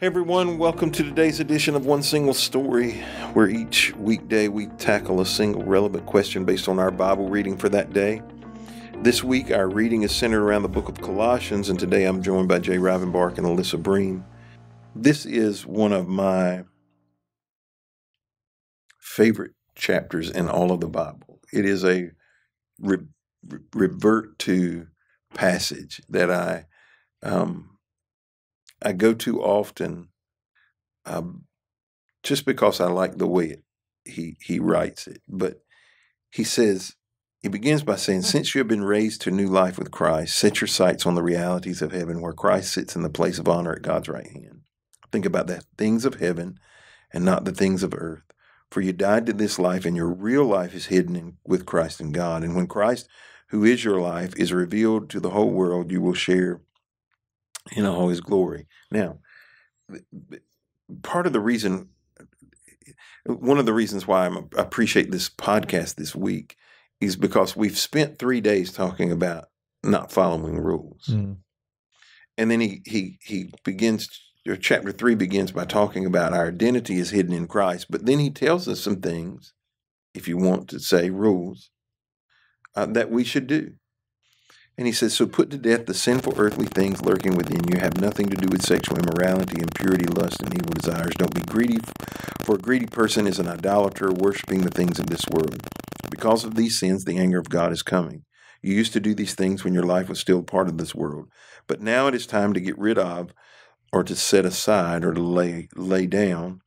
Hey everyone, welcome to today's edition of One Single Story, where each weekday we tackle a single relevant question based on our Bible reading for that day. This week our reading is centered around the book of Colossians, and today I'm joined by Jay Rivenbark and Alyssa Bream. This is one of my favorite chapters in all of the Bible. It is a revert to passage that I go to often, just because I like the way he writes it. But he begins by saying, since you have been raised to new life with Christ, set your sights on the realities of heaven, where Christ sits in the place of honor at God's right hand. Think about that, things of heaven and not the things of earth. For you died to this life, and your real life is hidden with Christ in God. And when Christ, who is your life, is revealed to the whole world, you will share in all his glory. Now, one of the reasons why I appreciate this podcast this week is because we've spent 3 days talking about not following rules. And then he begins, or chapter 3 begins by talking about our identity is hidden in Christ. But then he tells us some things, if you want to say rules, that we should do. And he says, so put to death the sinful earthly things lurking within you. Have nothing to do with sexual immorality, impurity, lust, and evil desires. Don't be greedy, for a greedy person is an idolater, worshiping the things of this world. Because of these sins, the anger of God is coming. You used to do these things when your life was still part of this world. But now it is time to get rid of, or to set aside, or to lay down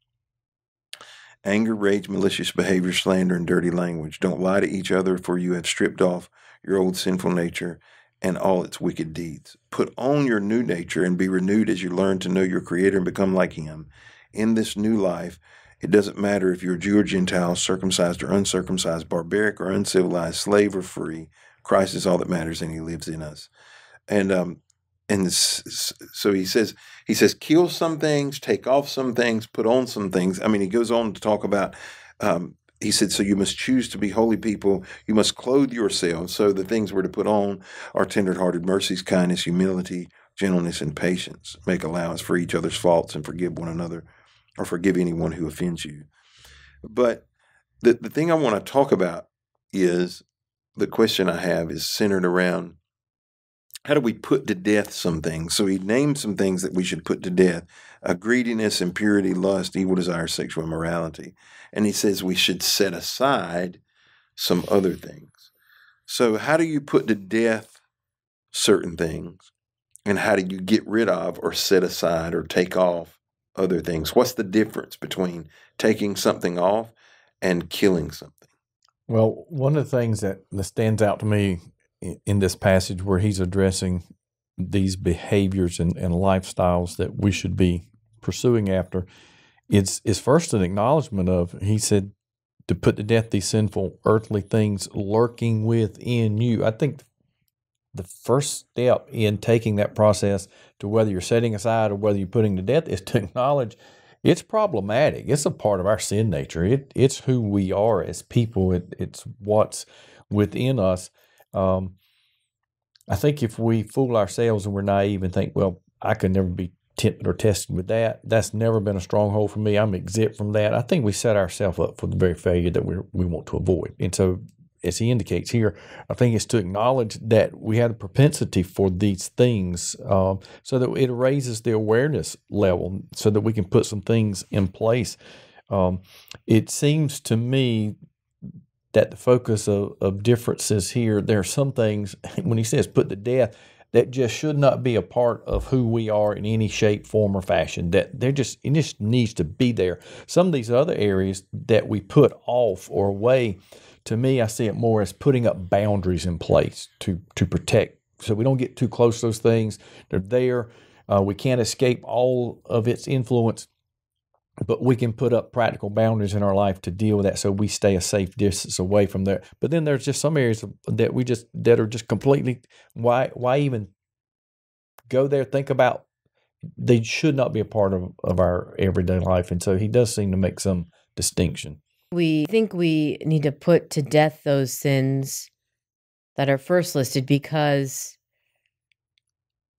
anger, rage, malicious behavior, slander, and dirty language. Don't lie to each other, for you have stripped off your old sinful nature and all its wicked deeds. Put on your new nature and be renewed as you learn to know your Creator and become like Him. In this new life, it doesn't matter if you're Jew or Gentile, circumcised or uncircumcised, barbaric or uncivilized, slave or free. Christ is all that matters, and He lives in us. So he says, kill some things, take off some things, put on some things. I mean, he goes on to talk about, he said, so you must choose to be holy people. You must clothe yourselves. So the things we're to put on are tenderhearted mercies, kindness, humility, gentleness, and patience. Make allowance for each other's faults and forgive one another, or forgive anyone who offends you. But the thing I want to talk about is, the question I have is centered around, how do we put to death some things? So he named some things that we should put to death: greediness, impurity, lust, evil desire, sexual immorality. And he says we should set aside some other things. So how do you put to death certain things? And how do you get rid of, or set aside, or take off other things? What's the difference between taking something off and killing something? Well, one of the things that stands out to me in this passage, where he's addressing these behaviors and lifestyles that we should be pursuing after, is first an acknowledgement of, he said, to put to death these sinful earthly things lurking within you. I think the first step in taking that process to whether you're setting aside or whether you're putting to death is to acknowledge it's problematic. It's a part of our sin nature. It's who we are as people. It's what's within us. I think if we fool ourselves and we're naive and think, well, I could never be tempted or tested with that, that's never been a stronghold for me, I'm exempt from that, I think we set ourselves up for the very failure that we want to avoid. And so, as he indicates here, I think it's to acknowledge that we have the propensity for these things, so that it raises the awareness level so that we can put some things in place. It seems to me that the focus of differences here, there are some things, when he says put to death, that just should not be a part of who we are in any shape, form, or fashion. That it just needs to be there. Some of these other areas that we put off or away, to me, I see it more as putting up boundaries in place to protect, so we don't get too close to those things. They're there. We can't escape all of its influence, but we can put up practical boundaries in our life to deal with that, so we stay a safe distance away from there. But then there's just some areas that are just completely, why even go there? Think about, they should not be a part of our everyday life. And so he does seem to make some distinction. We think we need to put to death those sins that are first listed because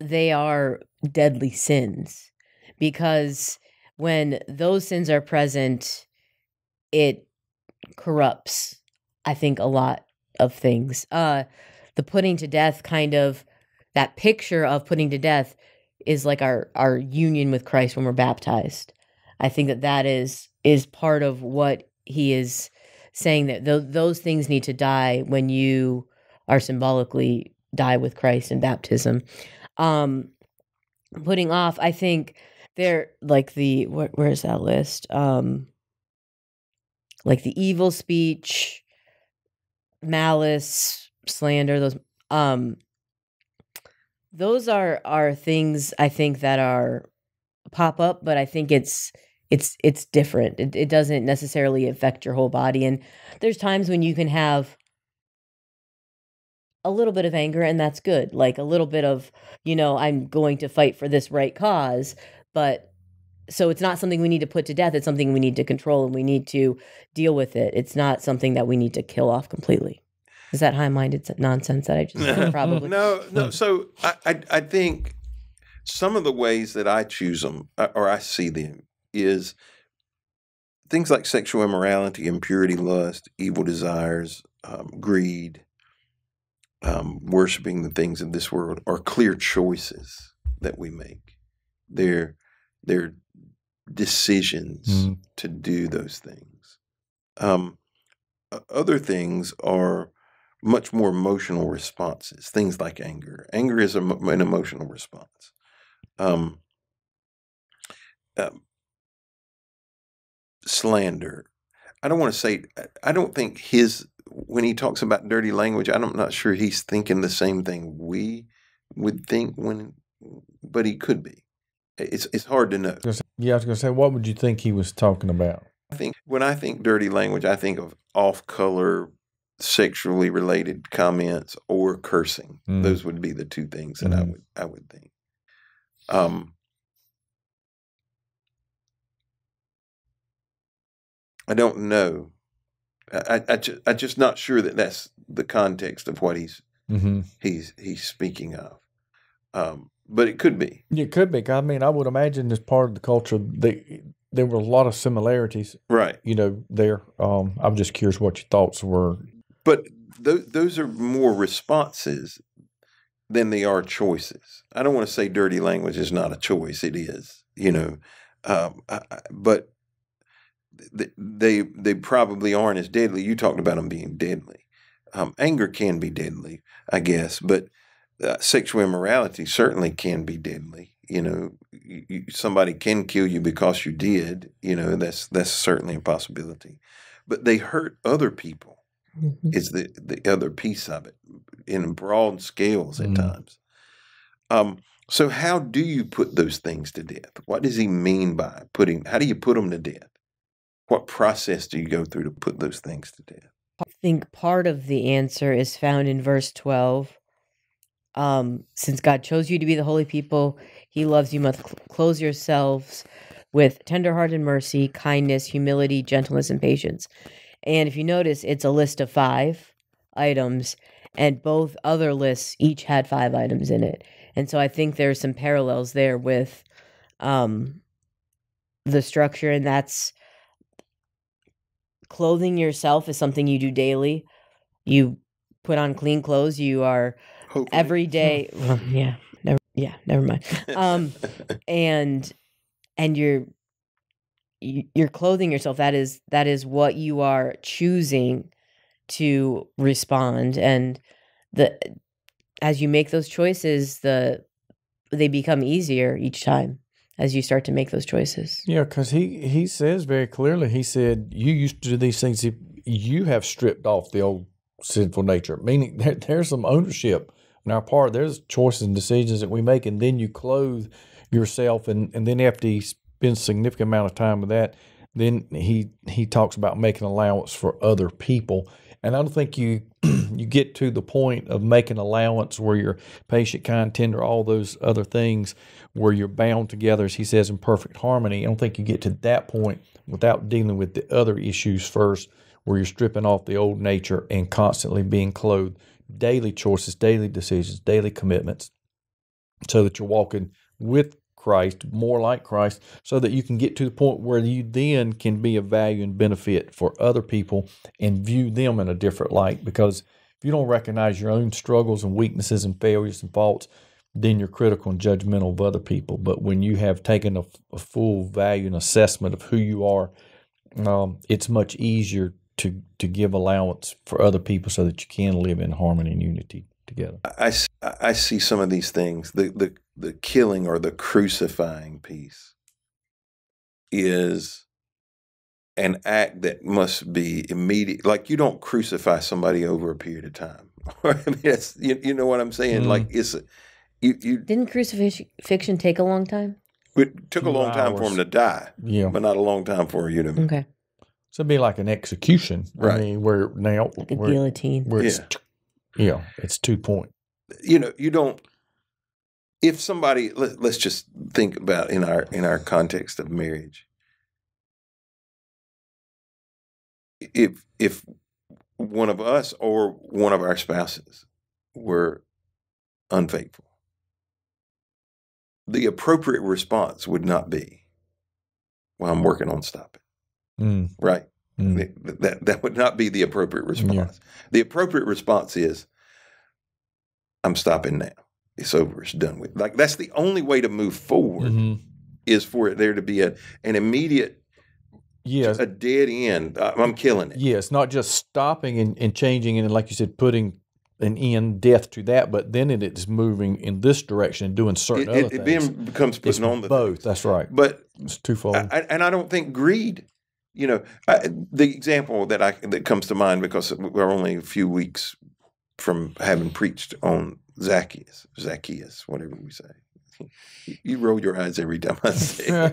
they are deadly sins. because when those sins are present, it corrupts, I think, a lot of things. The putting to death that picture of putting to death is like our union with Christ when we're baptized. I think that is part of what he is saying, that those things need to die when you are symbolically die with Christ in baptism. Putting off, I think they're like where's that list? Like the evil speech, malice, slander, those are things I think that are pop up, but I think it's different. It doesn't necessarily affect your whole body. And there's times when you can have a little bit of anger, and that's good. Like a little bit of, I'm going to fight for this right cause, but so it's not something we need to put to death. It's something we need to control, and we need to deal with it. It's not something that we need to kill off completely. Is that high-minded nonsense that I just probably? No. So I think some of the ways that I choose them, or I see them, is things like sexual immorality, impurity, lust, evil desires, greed, worshiping the things of this world are clear choices that we make. They're decisions to do those things. Other things are much more emotional responses, things like anger. Anger is an emotional response. Slander. I don't think when he talks about dirty language, I'm not sure he's thinking the same thing we would think but he could be. It's hard to know. Yeah, I was going to say, what would you think he was talking about? When I think dirty language, I think of off-color, sexually related comments or cursing. Those would be the two things that I would think. I don't know. I'm just not sure that that's the context of what he's speaking of. But it could be. It could be. I mean, I would imagine as part of the culture, there were a lot of similarities. Right. There. I'm just curious what your thoughts were. But those are more responses than they are choices. I don't want to say dirty language is not a choice. It is, but they probably aren't as deadly. You talked about them being deadly. Anger can be deadly, I guess, but sexual immorality certainly can be deadly. Somebody can kill you because you did. That's certainly a possibility. But they hurt other people. Is the other piece of it in broad scales at times. So how do you put those things to death? What does he mean by how do you put them to death? What process do you go through to put those things to death? I think part of the answer is found in verse 12. Since God chose you to be the holy people, he loves you, must clothe yourselves with tenderhearted mercy, kindness, humility, gentleness, and patience. And if you notice, it's a list of 5 items, and both other lists each had 5 items in it. And so I think there's some parallels there with the structure, and that's clothing yourself is something you do daily. You put on clean clothes. You are hopefully every day. Never mind. And you're clothing yourself. That is what you are choosing to respond. And as you make those choices, they become easier each time as you start to make those choices. Yeah, because he says very clearly, he said, you used to do these things, you have stripped off the old sinful nature, meaning there's some ownership on our part. There's choices and decisions that we make, and then you clothe yourself, and then after he spends a significant amount of time with that, then he talks about making allowance for other people. And I don't think you get to the point of making allowance where you're patient, kind, tender, all those other things where you're bound together, as he says, in perfect harmony. I don't think you get to that point without dealing with the other issues first, where you're stripping off the old nature and constantly being clothed. Daily choices, daily decisions, daily commitments, so that you're walking with Christ, more like Christ, so that you can get to the point where you then can be of value and benefit for other people and view them in a different light. Because if you don't recognize your own struggles and weaknesses and failures and faults, then you're critical and judgmental of other people. But when you have taken a full value and assessment of who you are, it's much easier to give allowance for other people so that you can live in harmony and unity together. I see some of these things. The killing or the crucifying piece is an act that must be immediate. Like, you don't crucify somebody over a period of time. I mean, it's, you know what I'm saying? Like, it's you. Didn't crucifixion take a long time? It took a long time for him to die, but not a long time for you to. Okay. So it'd be like an execution, right? I mean, where now like a guillotine. Where it's 2 point. You know, you don't. If somebody, let's just think about in our context of marriage. If one of us or one of our spouses were unfaithful, the appropriate response would not be, "Well, I'm working on stopping." Right? That would not be the appropriate response. Yeah. The appropriate response is, "I'm stopping now. It's over. It's done with." Like, that's the only way to move forward is for there to be an immediate, a dead end. I'm killing it. Yes, not just stopping and changing and, like you said, putting an end, death to that, but then it is moving in this direction and doing certain other things. It then becomes putting on the both. Things. That's right. But it's twofold. And I don't think greed. You know, the example that comes to mind, because we're only a few weeks from having preached on Zacchaeus, whatever we say. You roll your eyes every time I say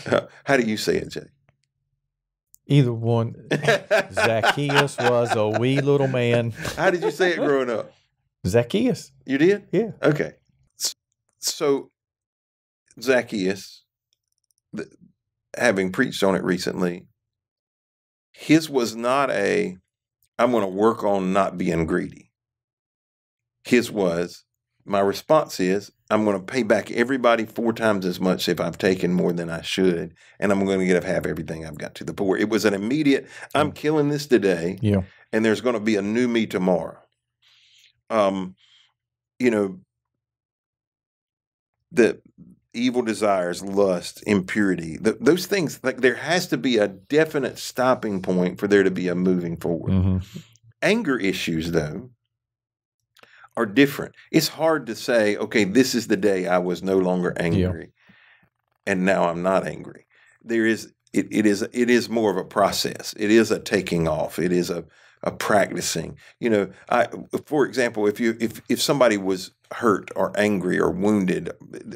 it. How do you say it, Jay? Either one. Zacchaeus was a wee little man. How did you say it growing up? Zacchaeus. You did? Yeah. Okay. So Zacchaeus, having preached on it recently, his was not I'm going to work on not being greedy. His was, my response is, I'm going to pay back everybody 4 times as much if I've taken more than I should, and I'm going to get half everything I've got to the poor. It was an immediate, I'm killing this today, and there's going to be a new me tomorrow. You know, the evil desires, lust, impurity, those things, like, there has to be a definite stopping point for there to be a moving forward. Anger issues, though, are different. It's hard to say, okay, this is the day I was no longer angry, and now I'm not angry. It is more of a process. It is a taking off. It is a practicing. You know, for example, if somebody was hurt or angry or wounded,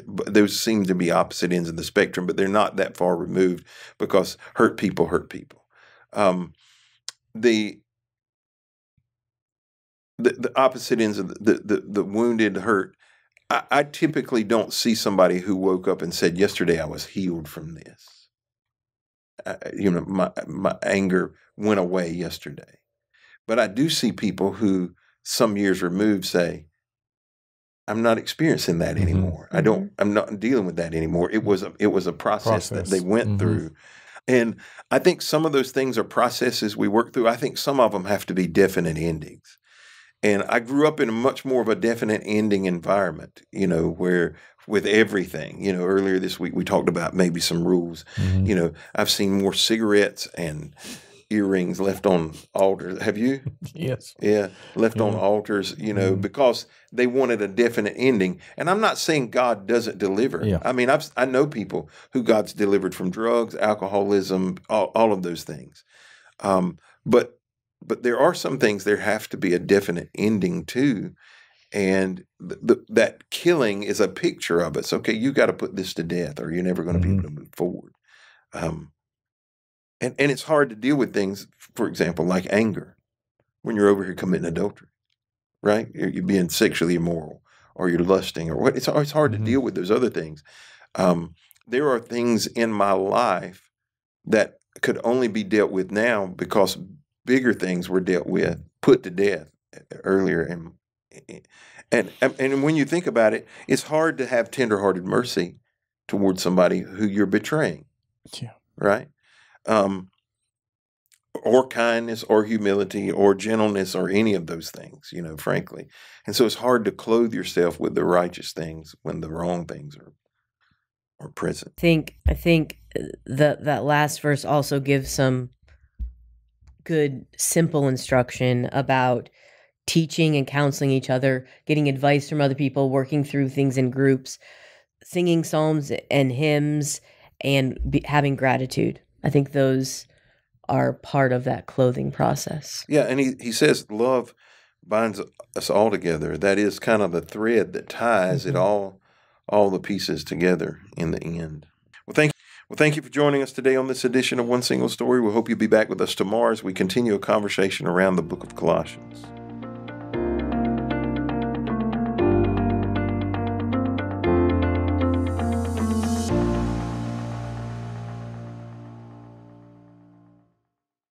those seem to be opposite ends of the spectrum, but they're not that far removed, because hurt people hurt people. The opposite ends of the wounded, hurt. I typically don't see somebody who woke up and said, "Yesterday I was healed from this. You know, my anger went away yesterday." But I do see people who, some years removed, say, "I'm not experiencing that anymore. I'm not dealing with that anymore." It was a process that they went through. And I think some of those things are processes we work through. I think some of them have to be definite endings. And I grew up in a much more of a definite ending environment, you know, where with everything, you know, earlier this week we talked about maybe some rules. You know, I've seen more cigarettes and earrings left on altars. Have you? Yes. Yeah, left on altars, you know, because they wanted a definite ending. And I'm not saying God doesn't deliver. Yeah. I mean, I know people who God's delivered from drugs, alcoholism, all of those things. But there are some things there have to be a definite ending to, and that killing is a picture of it. So, okay, you got to put this to death, or you're never going to be able to move forward. And it's hard to deal with things, for example, like anger, when you're over here committing adultery, right? You're being sexually immoral, or you're lusting, or what. It's hard to deal with those other things. There are things in my life that could only be dealt with now because bigger things were dealt with, put to death earlier. And when you think about it, it's hard to have tenderhearted mercy towards somebody who you're betraying. Yeah. Right? Or kindness or humility or gentleness or any of those things, frankly. And so it's hard to clothe yourself with the righteous things when the wrong things are present. I think that last verse also gives some good, simple instruction about teaching and counseling each other, getting advice from other people, working through things in groups, singing psalms and hymns, and having gratitude. I think those are part of that clothing process. Yeah, and he says love binds us all together. That is kind of the thread that ties it all the pieces together in the end. Well, thank you for joining us today on this edition of One Single Story. We hope you'll be back with us tomorrow as we continue a conversation around the book of Colossians.